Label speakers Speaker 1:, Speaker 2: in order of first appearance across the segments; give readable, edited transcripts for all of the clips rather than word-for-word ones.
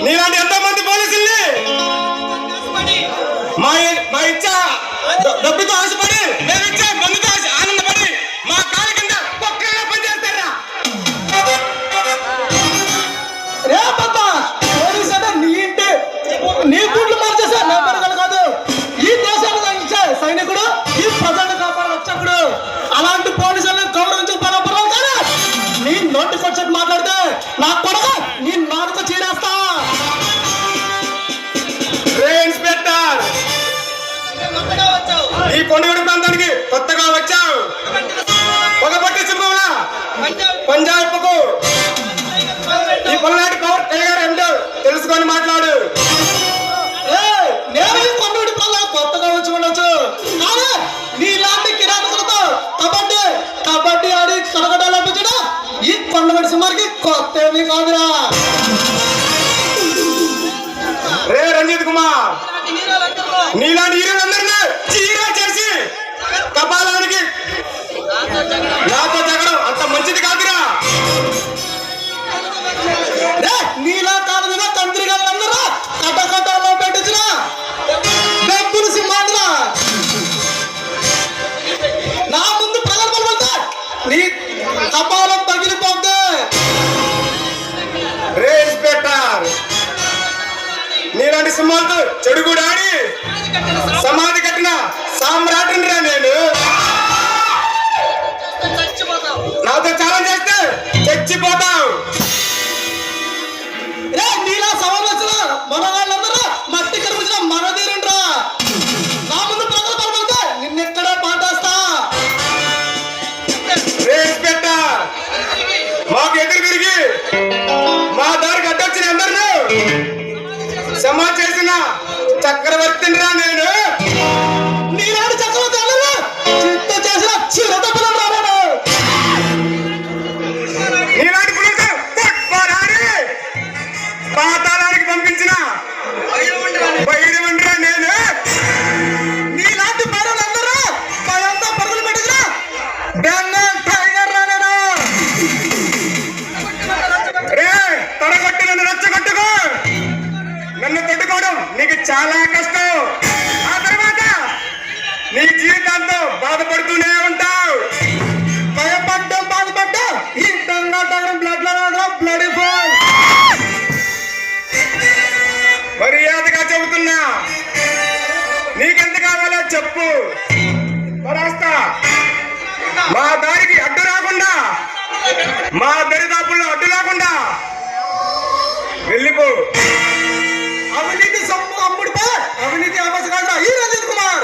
Speaker 1: నీలాంటి ఎంతో మంది పోలీసుల్ని మా ఇచ్చా డబ్బుతో ఆశపడి మేము ఇచ్చే మందుతో ఆనందపడి మా కాలు కింద పక్కన పనిచేస్తారా?
Speaker 2: రే బాబా, పోలీసు అంటే నీ ఇంటి నీ గుడ్లు మార్చేసా నెంబర్ కాదు. ఈ దేశాన్ని రక్షించే సైనికుడు, ఈ ప్రజలను కాపాడే రక్షకుడు. అలాంటి పోలీసులను గౌరవించే పరపరాలు కానీ నీ నోటికి వచ్చి మాట్లాడితే నా కొడుకు నీ నాలుక చీరేస్తా.
Speaker 1: ఇన్స్పెక్టర్, ఈ కొండగూడి ప్రాంతానికి కొత్తగా వచ్చావు. పొగపట్టి సింహంలా పంజాబ్కు ఈ పల్నాటి పవర్ టైగర్ ఏంటో తెలుసుకొని మాట్లాడు.
Speaker 2: నేను ఈ కొండగూడి ప్రాంతం కొత్తగా వచ్చి ఉండొచ్చు, కానీ నీలాంటి కిరాతకులతో కబడ్డీ కబడ్డీ ఆడి కడగడాలు అనిపించడం ఈ కొండగూడి సింహానికి కొత్త ఏమీ కాదురా.
Speaker 1: రే రంజిత్ కుమార్, నీలాంటి హీరోలందరినీ చీరా చేసి కపాలానికి నాతో జగడం అంత మంచిది కాదురా.
Speaker 2: నీలా కాదు తంత్రిగాళ్ళందరూ కటకటాల్లో పెట్టించిన డబ్బులు సింహాదులా నా ముందు ప్రగల్భాలు వెళ్తే నీ కపాలం పగిలిపోద్ది.
Speaker 1: రే ఇన్స్పెక్టర్, నీలాంటి సింహాలతో చెడు కూడా ఆడి సమాధి కట్టిన సామ్రాట్ని రా నేను. నాతో ఛాలెంజ్ చేస్తే చచ్చిపోతావు.
Speaker 2: నీలా సవాల్ వచ్చిన మన వాళ్ళందరూ మట్టి కనిపించిన మనదీరుండ్రా. నా ముందు ప్రగల్భాలు వెళ్తే నిన్నెక్కడే పాటేస్తా.
Speaker 1: రే ఇన్స్పెక్టర్, మాకు ఎదురు తిరిగి మా దారికి అడ్డొచ్చిన అందరినీ సమా చేసిన చక్రవర్తిని రా నేను.
Speaker 2: నీలాంటి చక్రవర్తి అందరూ చిత్త చేసిన చిరత పిల్లలు రా నేను.
Speaker 1: నీలాంటి పురుషుడు పాతాళానికి పంపించిన బయలువండిరా నేను.
Speaker 2: నీలాంటి పరులందరూ పదంతా పరుగులు పెట్టిన బెంగాల్ టైగర్ రా నేను.
Speaker 1: రే తొడగొట్టి నన్ను రెచ్చగొట్టుకో. నన్ను తొట్టుకోవడం నీకు చాలా కష్టం. ఆ తర్వాత నీ జీవితాంతో బాధపడుతూనే ఉంటావు.
Speaker 2: భయపడ్డం బాధపడ్డం ఈ దొంగ బ్లడ్ లో బ్లడ్ ఫాల్.
Speaker 1: మర్యాదగా చెబుతున్నా, నీకెంత కావాలో చెప్పు, పరాస్తా. మా దారికి అడ్డు రాకుండా, మా దరిదాపుల్లో అడ్డు రాకుండా వెళ్ళిపో.
Speaker 2: అవినీతి సొమ్ము అమ్ముడిపై అవినీతి అవసరం ఈ రంజిత్ కుమార్.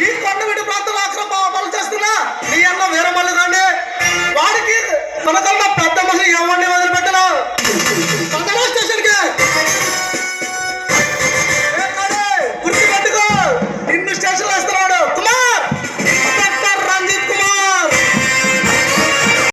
Speaker 2: ఈ కొండవీటి ప్రాంతంలో అక్రమ పాపాలు చేస్తున్నా నీ అన్న వీరమల్లి రాండి. వాడికి మనకన్నా